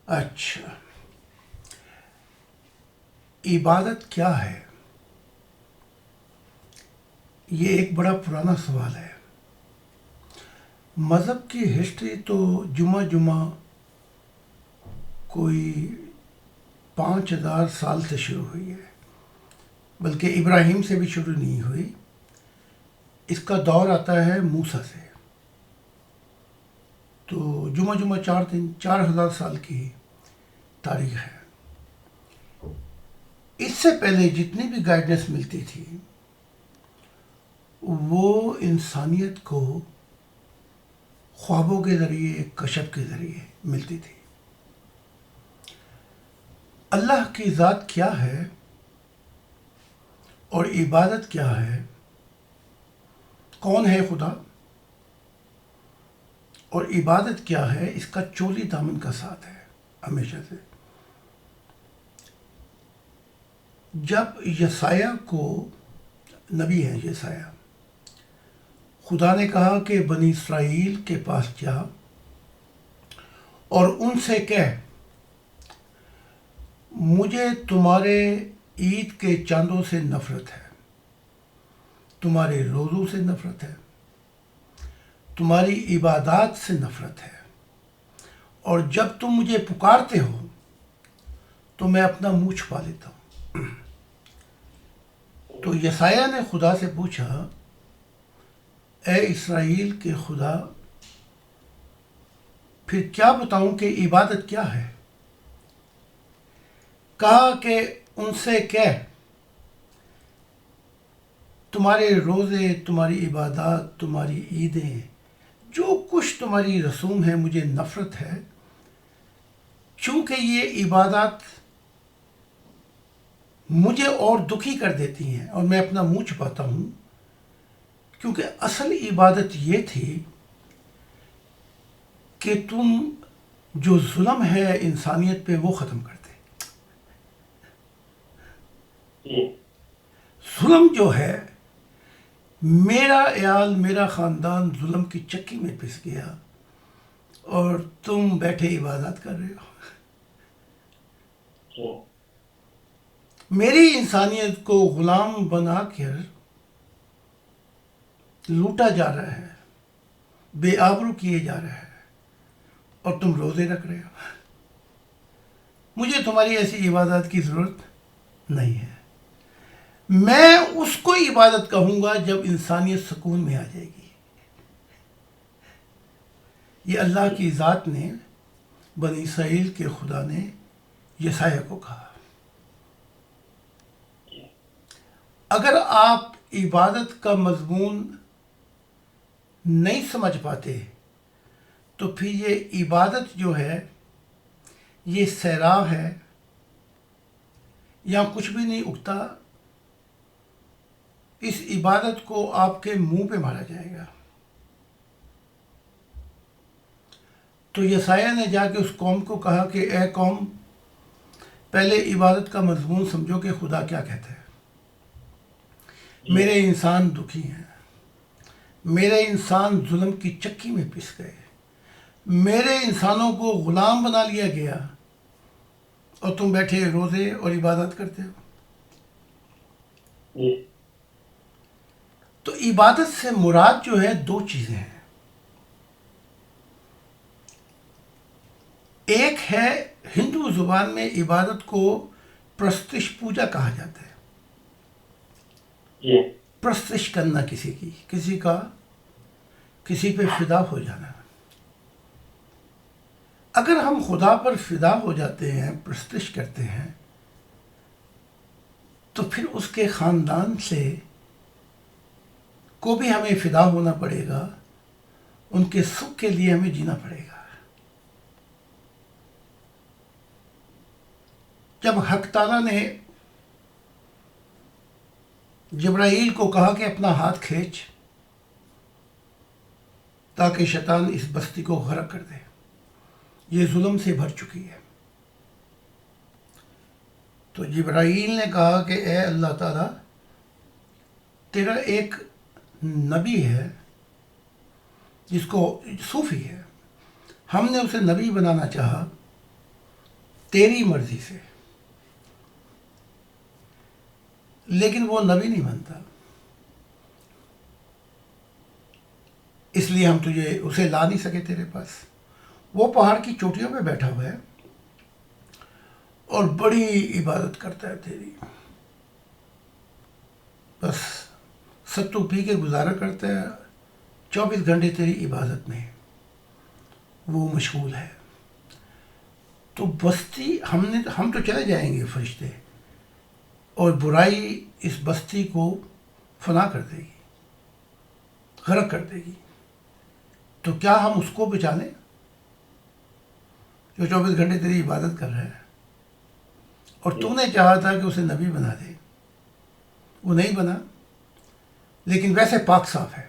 اچھا، عبادت کیا ہے؟ یہ ایک بڑا پرانا سوال ہے۔ مذہب کی ہسٹری تو جمعہ جمعہ کوئی 5000 سال سے شروع ہوئی ہے، بلکہ ابراہیم سے بھی شروع نہیں ہوئی۔ اس کا دور آتا ہے موسیٰ سے، تو جمعہ جمعہ 4 دن 4000 سال کی تاریخ ہے۔ اس سے پہلے جتنی بھی گائیڈنس ملتی تھی وہ انسانیت کو خوابوں کے ذریعے، کشف کے ذریعے ملتی تھی۔ اللہ کی ذات کیا ہے اور عبادت کیا ہے، کون ہے خدا اور عبادت کیا ہے، اس کا چولی دامن کا ساتھ ہے ہمیشہ سے۔ جب یسایہ کو، نبی ہے یسایہ، خدا نے کہا کہ بنی اسرائیل کے پاس جا اور ان سے کہہ، مجھے تمہارے عید کے چاندوں سے نفرت ہے، تمہارے روزوں سے نفرت ہے، تمہاری عبادات سے نفرت ہے، اور جب تم مجھے پکارتے ہو تو میں اپنا منہ چھپا لیتا ہوں۔ تو یسایہ نے خدا سے پوچھا، اے اسرائیل کے خدا، پھر کیا بتاؤں کہ عبادت کیا ہے؟ کہا کہ ان سے کہہ، تمہارے روزے، تمہاری عبادات، تمہاری عیدیں، جو کچھ تمہاری رسوم ہے، مجھے نفرت ہے، چونکہ یہ عبادات مجھے اور دکھی کر دیتی ہیں اور میں اپنا منہ چھپاتا ہوں، کیونکہ اصل عبادت یہ تھی کہ تم جو ظلم ہے انسانیت پہ وہ ختم کر دے۔ ظلم جو ہے، میرا عیال، میرا خاندان ظلم کی چکی میں پس گیا اور تم بیٹھے عبادت کر رہے ہو۔ میری انسانیت کو غلام بنا کر لوٹا جا رہا ہے، بے آبرو کیے جا رہا ہے، اور تم روزے رکھ رہے ہو۔ مجھے تمہاری ایسی عبادت کی ضرورت نہیں ہے۔ میں اس کو عبادت کہوں گا جب انسانیت سکون میں آ جائے گی۔ یہ اللہ کی ذات نے، بنی اسرائیل کے خدا نے یسایہ کو کہا۔ اگر آپ عبادت کا مضمون نہیں سمجھ پاتے تو پھر یہ عبادت جو ہے یہ سیراب ہے، یہاں کچھ بھی نہیں اگتا، اس عبادت کو آپ کے منہ پہ مارا جائے گا۔ تو یسایہ نے جا کے اس قوم کو کہا کہ اے قوم، پہلے عبادت کا مضمون سمجھو کہ خدا کیا کہتا ہے۔ میرے انسان دکھی ہیں، میرے انسان ظلم کی چکی میں پس گئے، میرے انسانوں کو غلام بنا لیا گیا، اور تم بیٹھے روزے اور عبادت کرتے ہو۔ تو عبادت سے مراد جو ہے دو چیزیں ہیں۔ ایک ہے، ہندو زبان میں عبادت کو پرستش پوجا کہا جاتا ہے۔ پرستش کرنا کسی کی، کسی کا، کسی پہ فدا ہو جانا۔ اگر ہم خدا پر فدا ہو جاتے ہیں، پرستش کرتے ہیں، تو پھر اس کے خاندان سے کو بھی ہمیں فدا ہونا پڑے گا، ان کے سکھ کے لیے ہمیں جینا پڑے گا۔ جب حق تعالیٰ نے جبرائیل کو کہا کہ اپنا ہاتھ کھینچ تاکہ شیطان اس بستی کو غرق کر دے، یہ ظلم سے بھر چکی ہے، تو جبرائیل نے کہا کہ اے اللہ تعالیٰ، تیرا ایک نبی ہے جس کو صوفی ہے، ہم نے اسے نبی بنانا چاہا، تیری مرضی سے، لیکن وہ نبی نہیں بنتا، اس لیے ہم تجھے اسے لا نہیں سکے تیرے پاس۔ وہ پہاڑ کی چوٹیوں پہ بیٹھا ہوا ہے اور بڑی عبادت کرتا ہے تیری، بس ستو پی کے گزارا کرتا ہے، 24 گھنٹے تیری عبادت میں وہ مشغول ہے۔ تو بستی ہم تو چلے جائیں گے فرشتے، اور برائی اس بستی کو فنا کر دے گی، غرق کر دے گی۔ تو کیا ہم اس کو بچا لیں جو 24 گھنٹے تیری عبادت کر رہا ہے؟ اور تو نے چاہا تھا کہ اسے نبی بنا دے، وہ نہیں بنا، لیکن ویسے پاک صاف ہے۔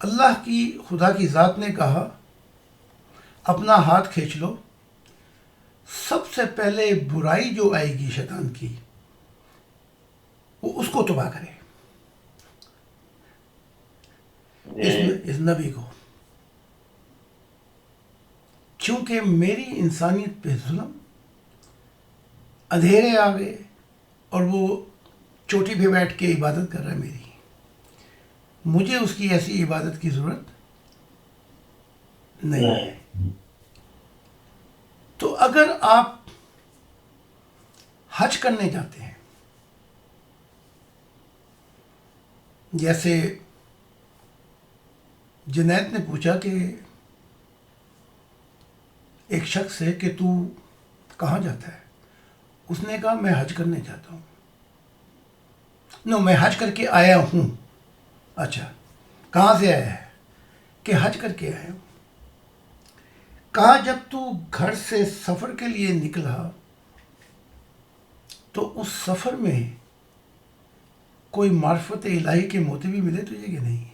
اللہ کی، خدا کی ذات نے کہا اپنا ہاتھ کھینچ لو، سب سے پہلے برائی جو آئے گی شیطان کی، وہ اس کو تباہ کرے، اس نبی کو، چونکہ میری انسانیت پہ ظلم، اندھیرے آ گئے اور وہ چوٹی پہ بیٹھ کے عبادت کر رہا ہے میری، مجھے اس کی ایسی عبادت کی ضرورت نہیں ہے۔ تو اگر آپ حج کرنے جاتے ہیں، جیسے جنید نے پوچھا کہ ایک شخص سے کہ تو کہاں جاتا ہے، اس نے کہا میں حج کرنے جاتا ہوں۔ نو، میں حج کر کے آیا ہوں۔ اچھا، کہاں سے آیا ہے؟ کہ حج کر کے آیا ہوں۔ کہا جب تو گھر سے سفر کے لیے نکلا تو اس سفر میں کوئی معرفت الہی کے موتی بھی ملے تجھے کہ نہیں؟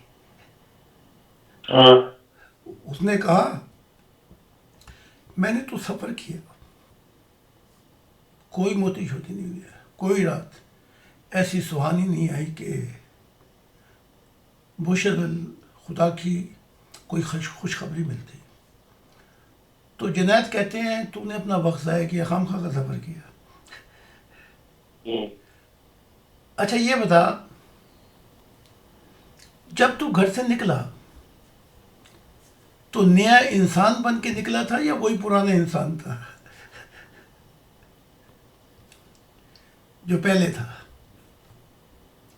اس نے کہا میں نے تو سفر کیا، کوئی موتی شوتی نہیں ملا، کوئی رات ایسی سہانی نہیں آئی کہ بشغل خدا کی کوئی خوشخبری ملتی۔ تو جنید کہتے ہیں تو نے اپنا وقت ضائع کیا، خواہ کا سفر کیا۔ اچھا یہ بتا، جب تو گھر سے نکلا تو نیا انسان بن کے نکلا تھا یا وہی پرانا انسان تھا جو پہلے تھا؟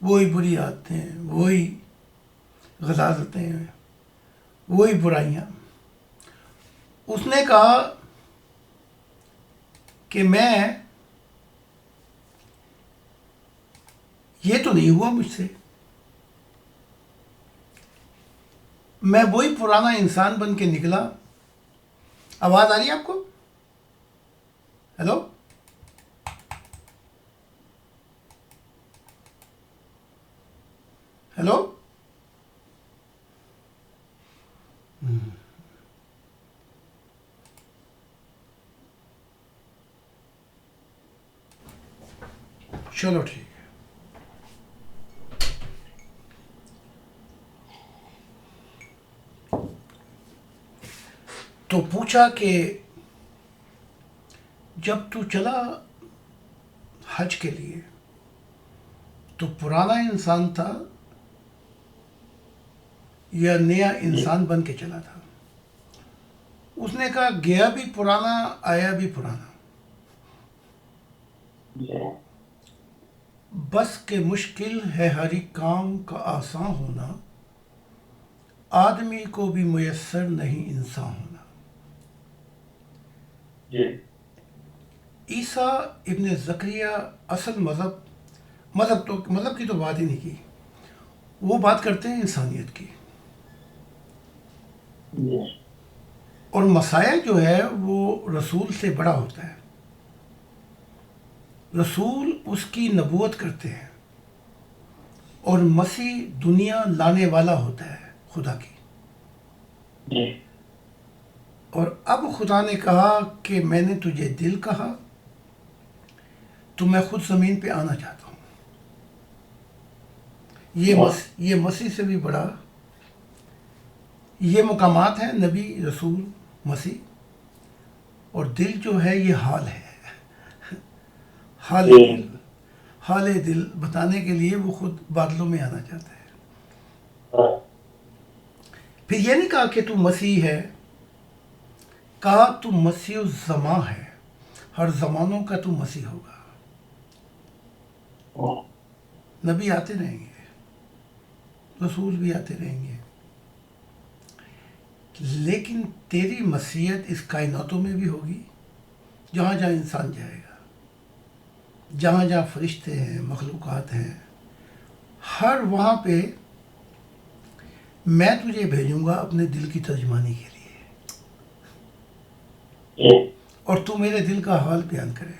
وہی بری عادتیں، وہی غلاظتیں، وہی برائیاں۔ اس نے کہا کہ میں یہ تو نہیں ہوا مجھ سے، میں وہی پرانا انسان بن کے نکلا۔ آواز آ رہی ہے آپ کو؟ ہیلو؟ ہیلو؟ چلو ٹھیک ہے۔ تو پوچھا کہ جب تو چلا حج کے لیے تو پرانا انسان تھا یا نیا انسان بن کے چلا تھا؟ اس نے کہا گیا بھی پرانا، آیا بھی پرانا، بس کہ مشکل ہے ہر ایک کام کا آسان ہونا، آدمی کو بھی میسر نہیں انسان ہونا۔ عیسیٰ ابن زکریا اصل مذہب کی تو بات ہی نہیں کی، وہ بات کرتے ہیں انسانیت کی۔ اور مسیح جو ہے وہ رسول سے بڑا ہوتا ہے، رسول اس کی نبوت کرتے ہیں، اور مسیح دنیا لانے والا ہوتا ہے خدا کی۔ اور اب خدا نے کہا کہ میں نے تجھے دل کہا تو میں خود زمین پہ آنا چاہتا ہوں۔ یہ مسیح سے بھی بڑا یہ مقامات ہیں، نبی، رسول، مسیح، اور دل جو ہے یہ حال ہے، حال دل، حال دل بتانے کے لیے وہ خود بادلوں میں آنا چاہتا ہے۔ پھر یہ نہیں کہا کہ تو مسیح ہے، کہا تو مسیح الزمان ہے، ہر زمانوں کا تو مسیح ہوگا۔ نبی آتے رہیں گے، رسول بھی آتے رہیں گے، لیکن تیری مسیحیت اس کائناتوں میں بھی ہوگی، جہاں جہاں انسان جائے گا، جہاں جہاں فرشتے ہیں، مخلوقات ہیں، ہر وہاں پہ میں تجھے بھیجوں گا اپنے دل کی ترجمانی کے لیے، اور تو میرے دل کا حال بیان کرے گا۔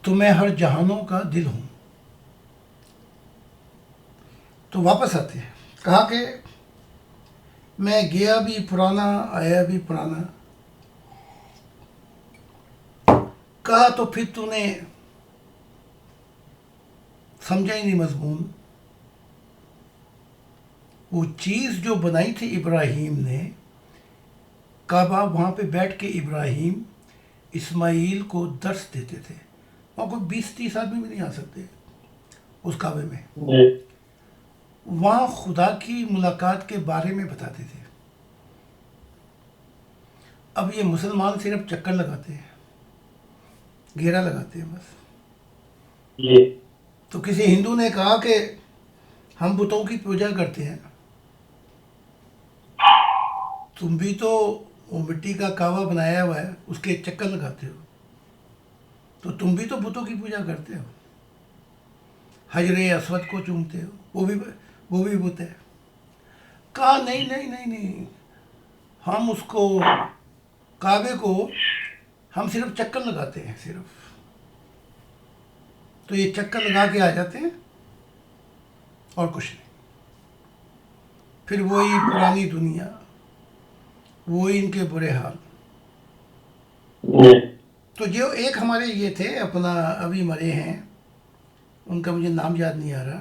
تو میں ہر جہانوں کا دل ہوں۔ تو واپس آتے ہیں، کہا کہ میں گیا بھی پرانا، آیا بھی پرانا۔ کہا تو پھر تو نے سمجھا ہی نہیں مضمون۔ وہ چیز جو بنائی تھی ابراہیم نے، کعبہ، وہاں پہ بیٹھ کے ابراہیم اسماعیل کو درس دیتے تھے، وہاں کوئی 20-30 آدمی بھی نہیں آ سکتے اس کعبے میں، وہاں خدا کی ملاقات کے بارے میں بتاتے تھے۔ اب یہ مسلمان صرف چکر لگاتے ہیں، گھیرا لگاتے ہیں بس۔ تو کسی ہندو نے کہا کہ ہم بتوں کی پوجا کرتے ہیں، تم بھی تو وہ مٹی کا کعبہ بنایا ہوا ہے، اس کے چکر لگاتے ہو، تو تم بھی تو بتوں کی پوجا کرتے ہو، حجر اسود کو چومتے ہو، وہ بھی بت ہے۔ کہا نہیں نہیں نہیں نہیں، ہم اس کو، کعبے کو ہم صرف چکر لگاتے ہیں صرف۔ تو یہ چکر لگا کے آ جاتے ہیں اور کچھ نہیں، پھر وہی پرانی دنیا، وہی ان کے برے حال۔ تو جو ایک ہمارے یہ تھے اپنا، ابھی مرے ہیں، ان کا مجھے نام یاد نہیں آ رہا،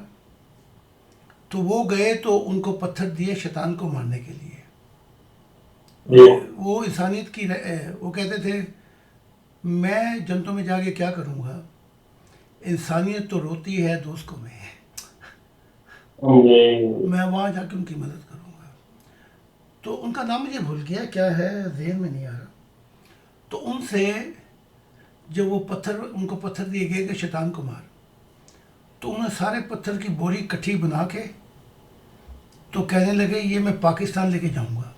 تو وہ گئے تو ان کو پتھر دیے شیطان کو مارنے کے لیے۔ وہ انسانیت کی وہ کہتے تھے میں جنتوں میں جا کے کیا کروں گا، انسانیت تو روتی ہے دوستوں میں، میں وہاں جا کے ان کی مدد کروں گا۔ تو ان کا نام مجھے بھول گیا، کیا ہے، ذہن میں نہیں آ رہا۔ تو ان سے جب وہ پتھر، ان کو پتھر دیے گئے کہ شیطان کو مار، تو انہیں سارے پتھر کی بوری کٹھی بنا کے تو کہنے لگے یہ میں پاکستان لے کے جاؤں گا۔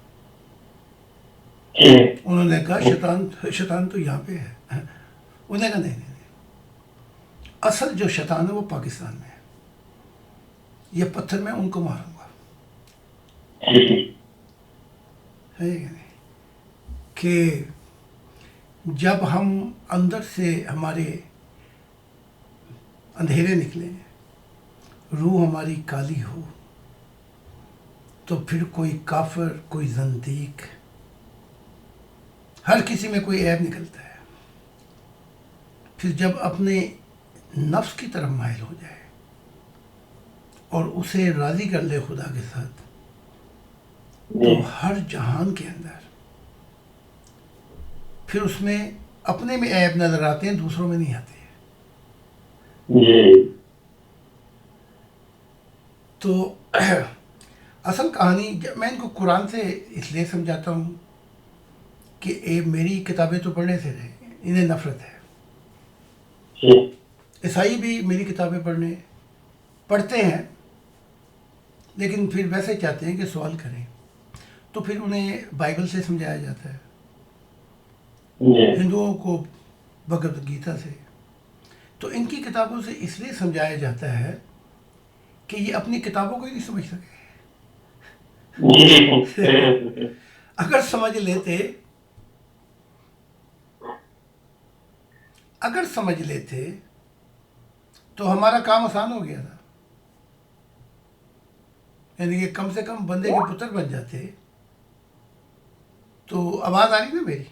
انہوں نے کہا شیطان تو یہاں پہ ہے۔ انہوں نے کہا نہیں نہیں نہیں، اصل جو شیطان ہے وہ پاکستان میں ہے، یہ پتھر میں ان کو ماروں گا۔ ہے کہ جب ہم اندر سے ہمارے اندھیرے نکلیں، روح ہماری کالی ہو، تو پھر کوئی کافر، کوئی زندیق، ہر کسی میں کوئی عیب نکلتا ہے۔ پھر جب اپنے نفس کی طرف مائل ہو جائے اور اسے راضی کر لے خدا کے ساتھ، تو ہر جہان کے اندر پھر اس میں اپنے میں عیب نظر آتے ہیں، دوسروں میں نہیں آتے۔ تو اصل کہانی، میں ان کو قرآن سے اس لیے سمجھاتا ہوں کہ میری کتابیں تو پڑھنے سے رہے، انہیں نفرت ہے۔ عیسائی بھی میری کتابیں پڑھتے ہیں، لیکن پھر ویسے چاہتے ہیں کہ سوال کریں، تو پھر انہیں بائبل سے سمجھایا جاتا ہے، ہندوؤں کو بھگوت گیتا سے۔ تو ان کی کتابوں سے اس لیے سمجھایا جاتا ہے کہ یہ اپنی کتابوں کو ہی نہیں سمجھ سکے۔ اگر سمجھ لیتے تو ہمارا کام آسان ہو گیا تھا، یعنی کہ کم سے کم بندے کے پتر بن جاتے۔ تو آواز آ رہی نا میری؟